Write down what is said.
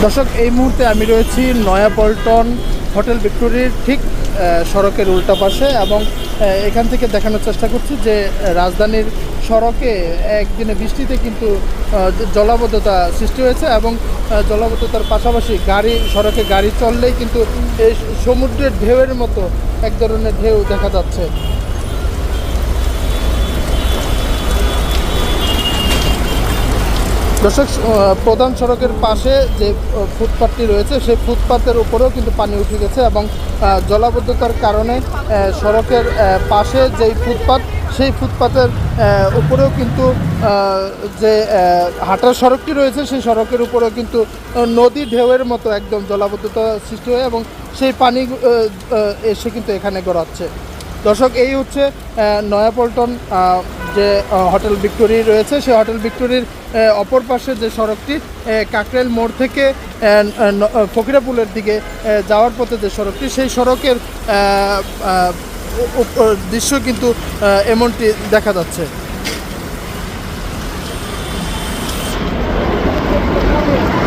দর্শক, এই মুহূর্তে আমি রয়েছি নয়াপল্টন হোটেল ভিক্টোরিয়ার ঠিক সড়কের উল্টা পাশে এবং এখান থেকে দেখানোর চেষ্টা করছি যে রাজধানীর সড়কে একদিনে বৃষ্টিতে কিন্তু জলাবদ্ধতা সৃষ্টি হয়েছে এবং জলাবদ্ধতার পাশাপাশি সড়কে গাড়ি চললেই কিন্তু এই সমুদ্রের ঢেউয়ের মতো এক ধরনের ঢেউ দেখা যাচ্ছে। দর্শক, প্রধান সড়কের পাশে যে ফুটপাথটি রয়েছে সেই ফুটপাথের উপরেও কিন্তু পানি উঠে গেছে এবং জলাবদ্ধতার কারণে সড়কের পাশে যেই ফুটপাথ সেই ফুটপাথের উপরেও কিন্তু যে হাঁটার সড়কটি রয়েছে সেই সড়কের উপরেও কিন্তু নদী ঢেউয়ের মতো একদম জলাবদ্ধতা সৃষ্টি হয় এবং সেই পানি এসে কিন্তু এখানে গড়াচ্ছে। দর্শক, এই হচ্ছে নয়াপল্টন যে হোটেল ভিক্টোরিয়া রয়েছে সেই হোটেল ভিক্টোরিয়ার অপর পাশে যে সড়কটি কাকরাইল মোড় থেকে ফকিরাপুলের দিকে যাওয়ার পথে যে সড়কটি সেই সড়কের দৃশ্য কিন্তু এমনটি দেখা যাচ্ছে।